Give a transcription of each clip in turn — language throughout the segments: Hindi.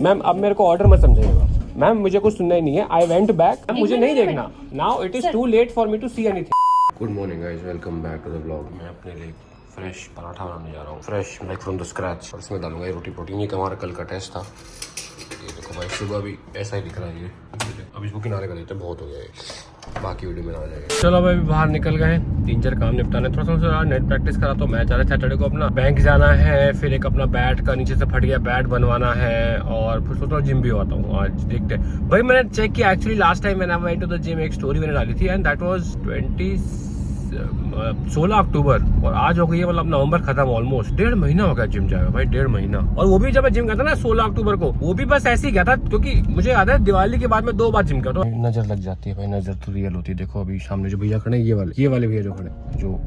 मैम अब मेरे को ऑर्डर मत समझिएगा मैम, मुझे कुछ सुनना ही नहीं है। आई वेंट बैक, मुझे नहीं देखना। Now it is too late for me to see anything. Good morning guys, welcome back to the vlog. मैं अपने लिए फ्रेश पराठा बनाने जा रहा हूँ, fresh like from the scratch. और इसमें डालूंगा ये रोटी प्रोटीन। ये हमारा कल का टेस्ट था। ये देखो भाई, सुबह भी ऐसा ही दिख रहा है। ये अब इसको किनारे कर देते, बहुत हो गया ये, बाकी वीडियो में आ जाएगा। चलो भाई बाहर निकल गए, 3-4 काम निपटाने। थोड़ा सा नेट प्रैक्टिस करा तो मैं चाह रहा सैटरडे को अपना बैंक जाना है, फिर एक अपना बैट का नीचे से फट गया बैट बनवाना है, और फिर सोचा जिम भी होता हूँ आज, देखते हैं। भाई मैंने चेक किया, एक्चुअली लास्ट टाइम मैंने वेंट टू द जिम एक स्टोरी मैंने डाली थी, एंड दैट वाज 16 अक्टूबर, और आज हो गई है मतलब नवंबर खत्म। ऑलमोस्ट 1.5 महीना हो गया जिम जाए भाई, 1.5 महीना। और वो भी जब मैं जिम गया था ना 16 अक्टूबर को, वो भी बस ऐसे ही गया था, क्योंकि मुझे याद है दिवाली के बाद में 2 बार जिम किया। तो नजर लग जाती है भाई, नजर तो रियल होती है। देखो अभी सामने जो भैया खड़े, ये वाले भैया जो खड़े, जो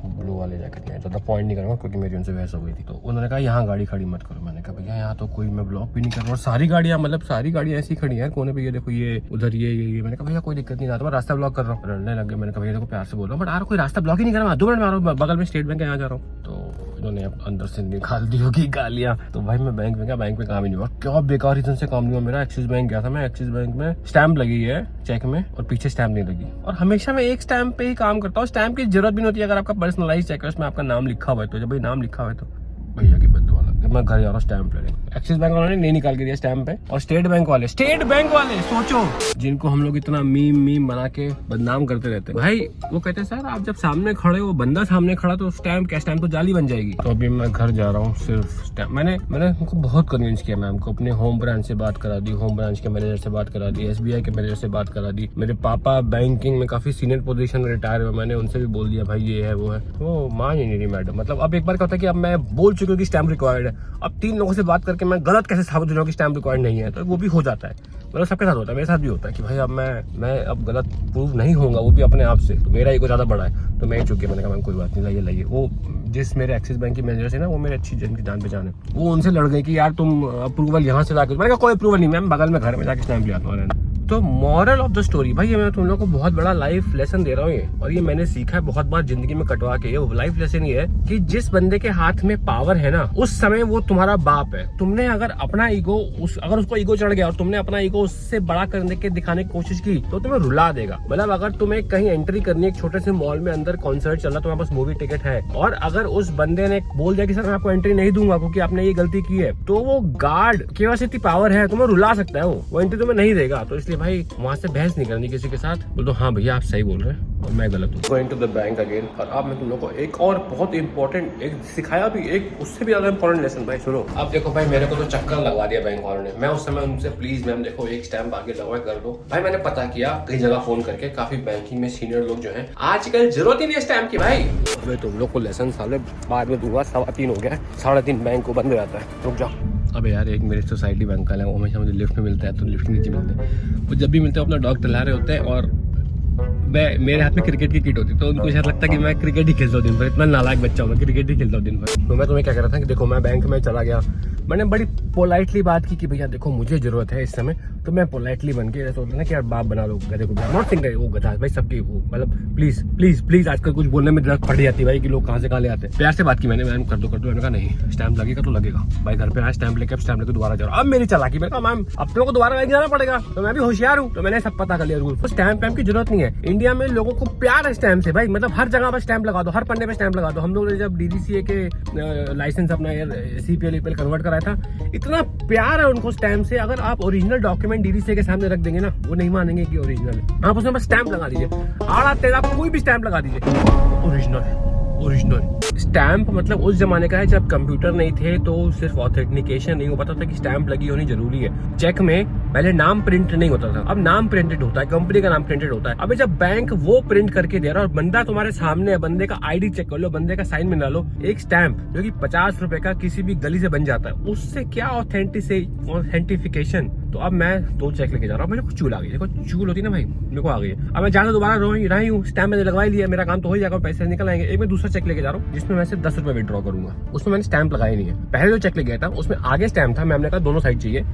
ब्लू वाले जैकेट में, ज्यादा पॉइंट नहीं करूँगा क्योंकि मेरी उनसे बहस हो गई थी। तो उन्होंने कहा यहाँ गाड़ी खड़ी मत करो। मैंने कहा भैया यहाँ तो कोई मैं ब्लॉक भी नहीं कर रहा, और सारी गाड़ियाँ मतलब सारी गाड़ियाँ ऐसी खड़ी है कोने पे। ये देखो, ये उधर, ये। मैंने कहा भैया कोई दिक्कत नहीं आता, मैं रास्ता ब्लॉक कर रहा हूँ। लड़ने लगे। मैंने कहा भैया देखो प्यार से बोल रहा हूँ, बट यार कोई रास्ता ब्लॉक ही नहीं कर रहा। 2 मिनट में आ रहा हूँ, बगल में स्टेट बैंक है, यहाँ जा रहा हूँ। तो इन्होंने अंदर से निकाल दी होगी गालियाँ। तो भाई मैं बैंक में गया, बैंक में काम ही नहीं हुआ। क्या बेकार रीजन से काम नहीं हुआ मेरा। एक्सिस बैंक गया था मैं, एक्सिस बैंक में स्टैंप लगी है चेक में, और पीछे स्टैंप नहीं लगी। और हमेशा मैं एक स्टैंप पे ही काम करता हूँ, स्टैंप की जरूरत भी नहीं होती अगर आपका पर्सनलाइज चेक है, उसमें आपका नाम लिखा हुआ है। तो जब भाई नाम लिखा हुआ है तो भैया की बददुआ लग गई। मैं घर जा रहा हूँ स्टैंप लेने। एक्सिस बैंक वालों ने नहीं निकाल के दिया स्टैंप पे, और स्टेट बैंक वाले सोचो, जिनको हम लोग इतना मीम बना के बदनाम करते रहते हैं भाई, वो कहते हैं सर आप जब सामने खड़े हो, बंदा सामने खड़ा, तो स्टैंप क्या, स्टैंप तो जाली बन जाएगी। तो अभी मैं घर जा रहा हूँ सिर्फ स्टैंप। मैंने उनको बहुत कन्विंस किया मैम को, अपने होम ब्रांच से बात करा दी, होम ब्रांच के मैनेजर से बात करा दी, SBI के मैनेजर से बात करा दी। मेरे पापा बैंकिंग में काफी सीनियर पोजीशन में रिटायर हुए, मैंने उनसे भी बोल दिया भाई ये है वो है। वो मान ही नहीं रही मैडम। मतलब अब एक बार क्या होता है कि अब मैं बोल चुकी हूँ कि स्टैंप रिक्वायर्ड है, अब 3 लोगों से बात करके मैं गलत कैसे साबित हो जाऊँ कि स्टैंप रिक्वायर्ड नहीं है। तो वो भी हो जाता है, मतलब सबके साथ होता है, मेरे साथ भी होता है कि भाई अब मैं अब गलत प्रूव नहीं होऊंगा, वो भी अपने आप से। तो मेरा ईगो ज्यादा बड़ा है, तो मैं ही चुकी। मैंने कहा मैम कोई बात नहीं, लाइए। वो जिस मेरे एक्सिस बैंक की मैनेजर से ना, वो मेरे अच्छी जिनकी जान पहचान है, वो उनसे लड़ गई कि यार तुम अप्रूवल यहाँ से लाके। मैंने कहा कोई अप्रूवल नहीं मैम, बगल में घर में जाके स्टैंप ले आता हूँ। तो मॉरल ऑफ द स्टोरी भाई, मैं तुम लोगों को बहुत बड़ा लाइफ लेसन दे रहा हूँ ये, और ये मैंने सीखा है बहुत बार जिंदगी में कटवा के। ये लाइफ लेसन ये है कि जिस बंदे के हाथ में पावर है ना, उस समय वो तुम्हारा बाप है। तुमने अगर अपना ईगो अगर उसको ईगो चढ़ गया और तुमने अपना ईगो उससे बड़ा करने के दिखाने की कोशिश की, तो तुम्हें रुला देगा। मतलब अगर तुम्हें कहीं एंट्री करनी है, एक छोटे से मॉल में अंदर कॉन्सर्ट चल रहा, तुम्हारे पास मूवी टिकट है, और अगर उस बंदे ने बोल दिया कि सर मैं आपको एंट्री नहीं दूंगा क्योंकि आपने ये गलती की है, तो वो गार्ड के पास इतनी पावर है, तुम्हें रुला सकता है, वो एंट्री तुम्हें नहीं देगा। तो इसलिए भाई वहां से बहस नहीं करनी किसी के साथ। बोल दो हाँ भैया आप सही बोल रहे हैं और मैं गलत हूँ। Going to the bank again. और अब मैं तुम लोगों को एक और बहुत इंपॉर्टेंट एक सिखाया भी, एक उससे भी ज्यादा इंपॉर्टेंट लेसन भाई सुनो। अब देखो भाई, मेरे को तो चक्कर लगवा दिया बैंक वालों ने। मैं उस समय उनसे प्लीज मैम देखो एक स्टैंप आगे लगवा कर दो। भाई मैंने पता किया कई जगह फोन करके, काफी बैंकिंग में सीनियर लोग जो है, आजकल जरूरत ही नहीं है स्टैंप की भाई। मैं तुम लोग को लेसन साले बाद में दूंगा। 3:15 हो गया, 3:30 बैंक को बंद हो जाता है, रुक जाओ। अबे यार एक मेरे सोसाइटी बैंक वाले वो हमेशा मुझे लिफ्ट में मिलता है, तो लिफ्ट के नीचे मिलते हैं। वो जब भी मिलते हैं अपना डॉग टहला रहे होते हैं, और मेरे हाथ में क्रिकेट की किट होती है, तो उनको शायद लगता है कि मैं क्रिकेट ही खेलता हूँ दिन भर। इतना नालायक बच्चा हूँ मैं, क्रिकेट ही खेलता हूँ दिन भर। तो मैं तुम्हें क्या कह रहा था कि देखो मैं बैंक में चला गया, मैंने बड़ी पोलाइटली बात की कि भैया देखो मुझे जरूरत है इस समय। तो मैं पोलाइटली बन के ऐसा होता है ना कि यार बाप बना लो गधे को, नॉट थिंक वो गधा भाई सबकी वो, मतलब प्लीज आजकल कुछ बोलने में जरूरत पड़ जाती है भाई कि लोग कहाँ से कहाँ ले आते हैं। प्यार से बात की मैंने, मैम कर दो। मैंने कहा नहीं स्टैंप लगेगा तो लगेगा भाई। घर पे आया स्टैंप लेके, अब स्टैंप लेके दोबारा जा रहा हूँ। अब मेरी चालाकी, मैंने कहा मैम अब तो को दोबारा बैंक जाना पड़ेगा, तो मैं भी होशियार हूँ, तो मैंने सब पता कर लिया रूल। तो स्टैंप की जरूरत नहीं है। इंडिया में लोगों को प्यार है स्टैंप से भाई, मतलब हर जगह पर स्टैंप लगा दो, हर पन्ने पे स्टैंप लगा दो। हम लोग ने जब DGCA के लाइसेंस अपना CPL कन्वर्ट कराया था, इतना प्यार है उनको स्टैंप से। अगर आप ओरिजिनल डॉक्यूमेंट DGCA के सामने रख देंगे ना, वो नहीं मानेंगे कि ओरिजिनल है। आप उसमें बस स्टैंप लगा दीजिए, आड़ा तेरा कोई भी स्टैंप लगा दीजिए, ओरिजिनल है। स्टैंप मतलब उस जमाने का है जब कंप्यूटर नहीं थे, तो सिर्फ ऑथेंटिकेशन नहीं हो पाता था कि स्टैंप लगी होनी जरूरी है। चेक में पहले नाम प्रिंट नहीं होता था, अब नाम प्रिंटेड होता है, कंपनी का नाम प्रिंटेड होता है। अभी जब बैंक वो प्रिंट करके दे रहा है और बंदा तुम्हारे सामने है, बंदे का ID चेक कर लो, बंदे का साइन मिला लो, एक स्टैंप जो कि 50 रुपए का किसी भी गली से बन जाता है, उससे क्या ऑथेंटिफिकेशन। तो अब मैं 2 चेक लेके जा रहा हूँ। मुझे कुछ चूल आ गई, देखो चूल होती है ना भाई, मेरे को आ गई है। अब मैं जाना दोबारा रही हूँ, स्टैंप मैंने लगवा लिया, मेरा काम तो हो जाएगा, पैसे निकल आएंगे। एक मैं दूसरा चेक लेके जा रहा हूँ जिसमें मैं सिर्फ 10 रुपए विड्रॉ करूंगा, उसमें मैंने स्टैंप लगाया नहीं है। पहले जो चेक लेके गया था उसमें आगे स्टैंप था, मैंने कहा दोनों साइड चाहिए,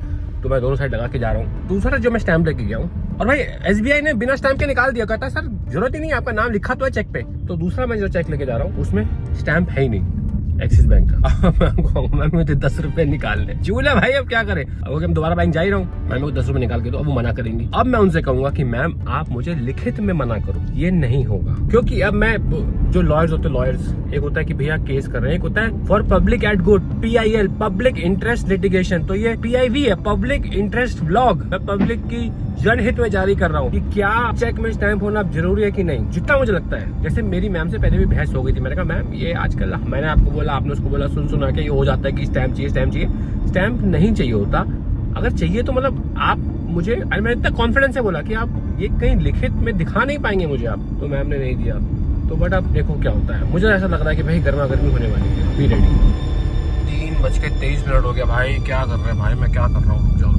तो मैं दोनों साइड लगा के जा रहा हूँ। दूसरा जो मैं स्टैंप लेके गया हूँ, और भाई SBI ने बिना स्टैंप के निकाल दिया, कहता है सर जरूरत ही नहीं है, आपका नाम लिखा तो है चेक पे। तो दूसरा मैं जो चेक लेके जा रहा हूँ उसमें स्टैंप है ही नहीं। एक्सिस बैंक का। मैं मुझे 10 रुपए निकालने चूल्हे भाई, अब क्या करें, अब हम दोबारा बैंक जा ही रहा हूँ, मैं 10 रुपए निकाल के तो अब वो मना करेंगी। अब मैं उनसे कहूंगा कि मैम आप मुझे लिखित में मना करो, ये नहीं होगा। क्योंकि अब मैं, जो लॉयर्स होते हैं, लॉयर्स, एक होता है कि भैया केस कर रहे हैं, एक होता है for public at good, PIL, public interest litigation. तो ये PIV है, पब्लिक इंटरेस्ट व्लॉग। मैं पब्लिक की जनहित में जारी कर रहा हूँ कि क्या चेक में स्टैंप होना जरूरी है कि नहीं। जितना मुझे लगता है, जैसे मेरी मैम से पहले भी बहस हो गई थी, मैंने कहा मैम ये आजकल, मैंने आपको बोला, आपने उसको बोला, सुना के ये हो जाता है कि स्टैंप चाहिए, स्टैंप चाहिए। स्टैंप नहीं चाहिए होता। अगर चाहिए तो मतलब आप मुझे, मैंने इतना कॉन्फिडेंस से बोला कि आप ये कहीं लिखित में दिखा नहीं पाएंगे मुझे आप, तो मैम ने नहीं दिया। तो बट अब देखो क्या होता है। मुझे ऐसा लग रहा है कि भाई गर्मा गर्मी होने वाली है। Be ready. 3:23 हो गया भाई, क्या कर रहे हैं भाई, मैं क्या कर रहा हूँ, रुक जाओ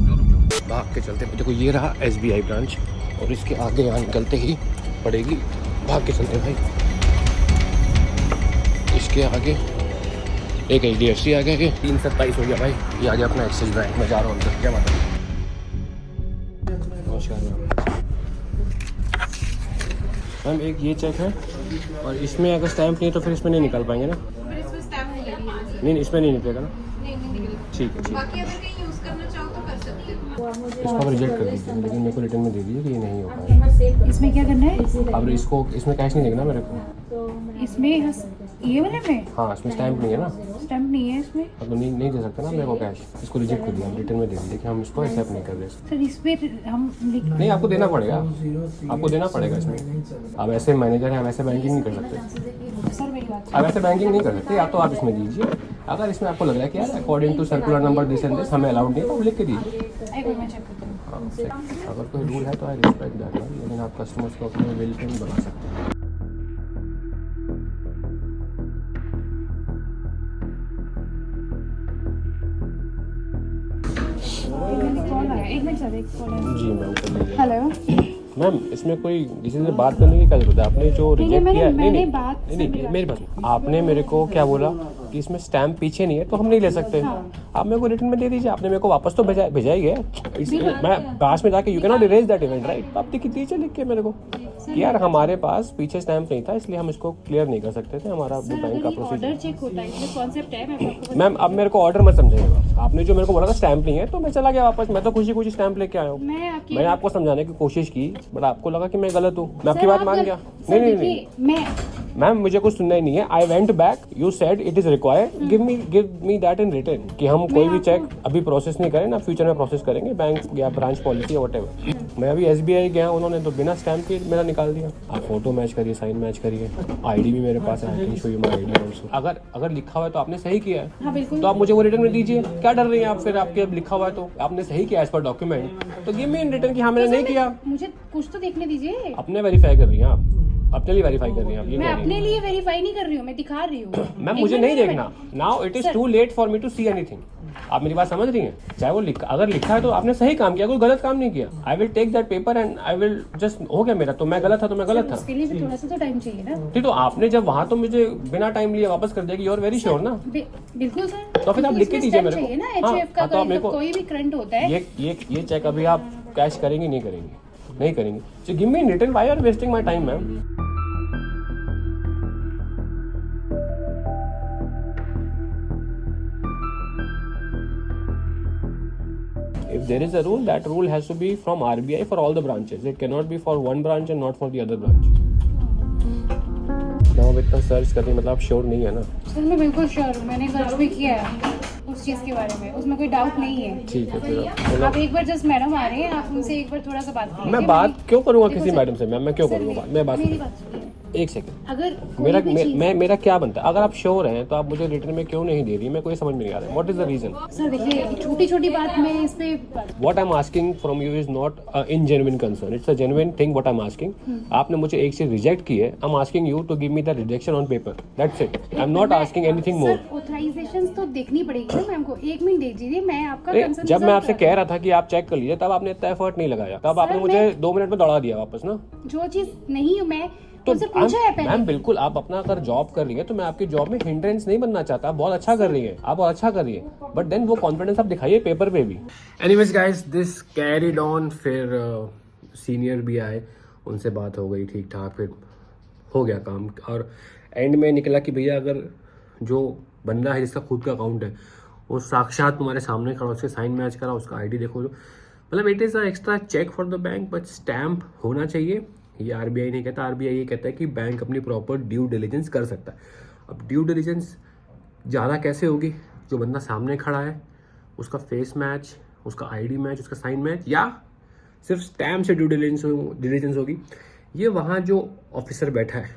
भाग के चलते। देखो ये रहा SBI ब्रांच, और इसके आगे यहाँ निकलते ही पड़ेगी, भाग के चलते भाई। इसके आगे एक HDFC आ गया, 3:27 हो गया भाई। ये आ गया अपना एक्सिस बैंक, मैं जा रहा हूँ अंदर। क्या बात है, नमस्कार मैम, एक ये चेक है, और इसमें अगर स्टैंप नहीं तो फिर इसमें नहीं निकाल पाएंगे ना? नहीं, इसमें नहीं निकलेगा ना? ठीक है, बाकी अगर कहीं यूज करना चाहो तो कर सकते हो। इसको आप रिजेक्ट कर दीजिए, लेकिन मेरे को रिटर्न में दे दीजिए कि ये नहीं हो पाएगा। इसमें क्या करना है? अब इसको, इसमें कैश नहीं देना मेरे को। इसमें ये वाले में? हाँ, इसमें स्टैंप नहीं है ना? स्टैंप नहीं है इसमें। अब तो नहीं दे सकते ना मेरे को कैश। इसको रिजेक्ट कर दिया, रिटर्न में दे दीजिए कि हम इसको एक्सेप्ट नहीं कर रहे। सर इस पे हम नहीं, आपको देना पड़ेगा, आपको देना पड़ेगा इसमें। आप ऐसे मैनेजर हैं, आप ऐसे बैंकिंग नहीं कर सकते। सर मेरी बात, आप ऐसे बैंकिंग नहीं कर सकते। या तो आप इसमें दीजिए, अगर इसमें आपको लग रहा है कि यार according to circular number this and this हमें अलाउड नहीं है, तो लिख के दीजिए। मैं चेक करती हूँ। हाँ, अगर कोई रूल है तो आई रिस्पेक्ट दैट, लेकिन आप कस्टमर्स को अपने विल पे नहीं बना सकते। एक मिनट सर, एक कॉल है। जी मैम, कर लीजिए। हेलो मैम, इसमें कोई किसी से बात करने की क्या जरूरत है? आपने जो रिजेक्ट किया, नहीं मेरी बात, आपने मेरे को क्या बोला कि इसमें स्टैम्प पीछे नहीं है तो हम नहीं ले सकते। आप मेरे को रिटर्न में दे दीजिए। आपने मेरे को वापस तो भेजा ही है। मैं पास में जाके, you can not erase that event right. आप दीजिए लिख के मेरे को कि यार हमारे पास पीछे स्टैम्प नहीं था, इसलिए हम इसको क्लियर नहीं कर सकते थे, हमारा वो बैंक का प्रोसीजर चेक होता है, इसमें कॉन्सेप्ट है। मैम अब मेरे को ऑर्डर मत समझिएगा। आपने जो मेरे को बोला था स्टैम्प नहीं है, तो मैं चला गया वापस। मैं तो खुशी स्टैम्प लेके आया हूँ। मैंने आपको समझाने की कोशिश की, बट आपको लगा कि मैं गलत हूँ। मैं आपकी बात मान गया। नहीं मैम, मुझे कुछ सुनना ही नहीं है। I went back, you said it is required, give me that in return कि हम कोई भी चेक अभी प्रोसेस नहीं करें ना, फ्यूचर में प्रोसेस करेंगे, बैंक या ब्रांच पॉलिसी या व्हाटएवर। मैं अभी SBI गया, उन्होंने तो बिना स्टैम्प के मेरा निकाल दिया। आप फोटो मैच करिए, साइन मैच करिए, ID भी मेरे पास है, I can show you my ID also. अगर लिखा हुआ है तो आपने सही किया है। हाँ, बिल्कुल। तो आप मुझे वो रिटर्न में दीजिए। क्या डर रही हैं आप? फिर आपके अब लिखा हुआ है तो आपने सही किया एज पर डॉक्यूमेंट, तो गिव मी इन रिटर्न कि हाँ मैंने नहीं किया। मुझे कुछ तो देखने दीजिए। अपने वेरीफाई कर रही हैं आप, अपने लिए वेरीफाई कर रही हैं आप। ये मैं अपने लिए वेरीफाई नहीं कर रही हूँ, मैं दिखा रही हूँ। मैम मुझे नहीं देखना। Now it is too late for me to see anything. आप मेरी बात समझ रही हैं? चाहे वो अगर लिखा है तो आपने सही काम किया, कोई गलत काम नहीं किया। I will take that paper and I will just, हो गया मेरा, तो मैं गलत था तो मैं गलत था। उसके लिए भी थोड़ा सा तो टाइम चाहिए ना। ठीक, तो आपने जब वहां तो मुझे बिना टाइम लिए वापस कर दिया कि यू आर वेरी श्योर ना। बिल्कुल सर। तो फिर आप लिख के दीजिए मेरे को। ना HF का तो मेरे को कोई भी करंट होता है। ये चेक अभी आप कैश करेंगे नहीं करेंगे? So give me in return, why are wasting my time ma'am? If there is a rule, that rule has to be from RBI for all the branches. It cannot be for one branch and not for the other branch. now इतना सर्च करनी, मतलब आप श्योर नहीं है ना? सर मैं बिल्कुल श्योर हूँ, मैंने सर्च भी किया है उस चीज़ के बारे में, उसमें कोई डाउट नहीं है। ठीक है, फिर आप एक बार जस्ट मैडम आ रहे हैं, आप उनसे एक बार थोड़ा सा बात कीजिए। मैं बात क्यों करूँगा किसी मैडम से? मैं क्यों करूँगा? मैं बात, मेरी बात सुनिए। एक सेकंड, अगर मेरा क्या बनता है? अगर आप श्योर हैं तो आप मुझे रिटर्न में क्यों नहीं दे रही? मैं कोई समझ में नहीं आ रहा है। What is the reason? Sir देखिए, छोटी छोटी बात में इस पे what I am asking from you is not in genuine concern, it's a genuine thing what I am asking. आपने मुझे एक चीज रिजेक्ट की है, I am asking you to give me the rejection on paper, that's it. I am not asking anything more. Authorisations तो देखनी पड़ेगी ना मैम को। 1 मिनट दे दीजिए, मैं आपका कंसर्न। जब मैं आपसे कह रहा था कि आप चेक कर लीजिए, तब आपने इतना एफर्ट नहीं लगाया, तब आपने मुझे 2 मिनट में दौड़ा दिया वापस ना। जो चीज नहीं मैं तो पूछा है पहले। मैम बिल्कुल, आप अपना अगर जॉब कर रही है तो मैं आपकी जॉब में हिंड्रेंस नहीं बनना चाहता। आप बहुत अच्छा कर रही है, आप बहुत अच्छा कर रही है, बट देन वो कॉन्फिडेंस आप दिखाइए पेपर पे भी। Anyways guys, this carried on. फिर सीनियर भी आए, उनसे बात हो गई ठीक ठाक, फिर हो गया काम। और एंड में निकला कि भैया अगर जो बंदा है जिसका खुद का अकाउंट है, वो साक्षात तुम्हारे सामने खड़ा, उसके साइन मैच करा, उसका आईडी देखो, मतलब it is a extra check for the bank, but stamp होना चाहिए। ये आरबीआई नहीं कहता, आरबीआई ये कहता है कि बैंक अपनी प्रॉपर ड्यू डिलिजेंस कर सकता है। अब ड्यू डिलिजेंस ज़्यादा कैसे होगी, जो बंदा सामने खड़ा है उसका फेस मैच, उसका आईडी मैच, उसका साइन मैच, या सिर्फ स्टैम्प से ड्यू डिलिजेंस होगी, ये वहाँ जो ऑफिसर बैठा है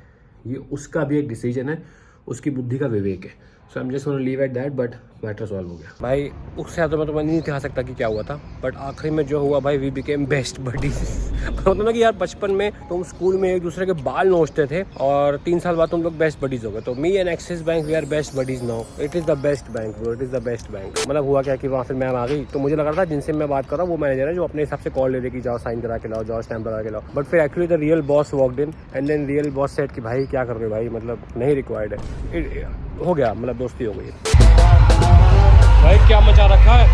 ये उसका भी एक डिसीजन है, उसकी बुद्धि का विवेक है। So I am just gonna leave at that, but matter solve हो गया भाई। उससे ज़्यादा मैं तुम्हें नहीं दिखा सकता कि क्या हुआ था, बट आखिरी में जो हुआ भाई, वी बिकेम बेस्ट बडीज। होता ना कि यार बचपन में तुम स्कूल में एक दूसरे के बाल नोचते थे और 3 साल बाद तुम लोग बेस्ट बडीज हो गए, तो me and Axis bank we are best buddies now. It is the best bank bro, it is the best bank. मतलब हुआ क्या कि वहाँ फिर मैम आ गई, तो मुझे लग रहा था जिनसे मैं बात कर रहा हूँ वो मैनेजर है जो अपने हिसाब से कॉल ले दे कि जाओ साइन करा के लाओ, जाओ स्टैम्प लगा के लाओ, बट फिर actually the real boss walked in and then real boss said कि भाई क्या कर रहे हो भाई, मतलब नहीं रिक्वायर्ड है। हो गया, मतलब दोस्ती हो गई। भाई क्या मचा रखा है,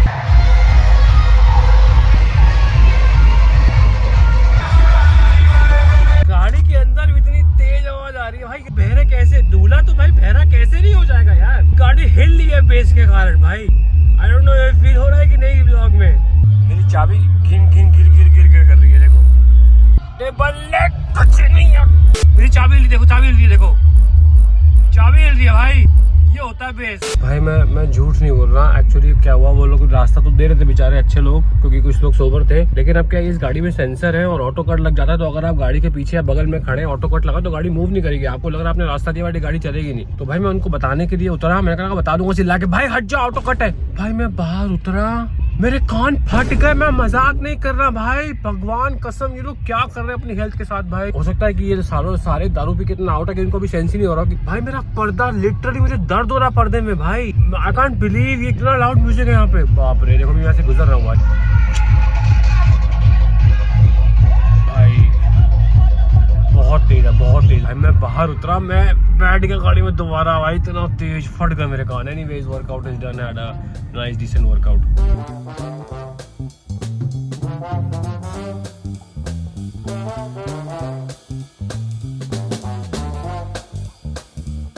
गाड़ी के अंदर इतनी तेज आवाज आ रही है भाई, बहरे कैसे, दूल्हा तो भाई बहरा कैसे नहीं हो जाएगा यार, गाड़ी हिल रही है बेस के कारण भाई। आई डोंट नो ये फील हो रहा है कि नहीं ब्लॉग में। मेरी चाबी घिन घिन गिर गिर गिर गिर कर रही है, देखो बल्ले कुछ नहीं है, मेरी चाबी हिल रही, देखो चाबी हिल रही है, देखो चाबी हिल रही है भाई, ये होता है बेस। भाई मैं झूठ नहीं बोल रहा, एक्चुअली क्या हुआ, वो लोग रास्ता तो दे रहे थे बेचारे अच्छे लोग, क्योंकि कुछ लोग सोबर थे, लेकिन अब क्या इस गाड़ी में सेंसर है और ऑटो कट लग जाता है, तो अगर आप गाड़ी के पीछे या बगल में खड़े ऑटो कट लगा तो गाड़ी मूव नहीं करेगी, आपको लग रहा है आपने रास्ता दिया वाली गाड़ी चलेगी नहीं। तो भाई मैं उनको बताने के लिए उतरा, मैंने कहा बता दूंगा चिल्ला के, भाई हट जाओ ऑटो कट है। भाई मैं बाहर उतरा, मेरे कान फट गए, मैं मजाक नहीं कर रहा भाई, भगवान कसम, ये लोग क्या कर रहे हैं अपनी हेल्थ के साथ भाई। हो सकता है कि ये सारे दारू पी के इतना आउट है कि इनको भी सेंस ही नहीं हो रहा कि भाई मेरा पर्दा लिटरली, मुझे दर्द हो रहा पर्दे में भाई, आई कांट बिलीव ये इतना लाउड म्यूजिक है यहाँ पे, बाप रे। देखो मैं यहाँ से गुजर रहा हूँ भाई, बहुत तेज है, बहुत तेज भाई। मैं बाहर उतरा, मैं बैठ गया गाड़ी में दोबारा भाई, इतना तेज फट गया मेरे कान। Anyways workout is done, had a nice decent workout.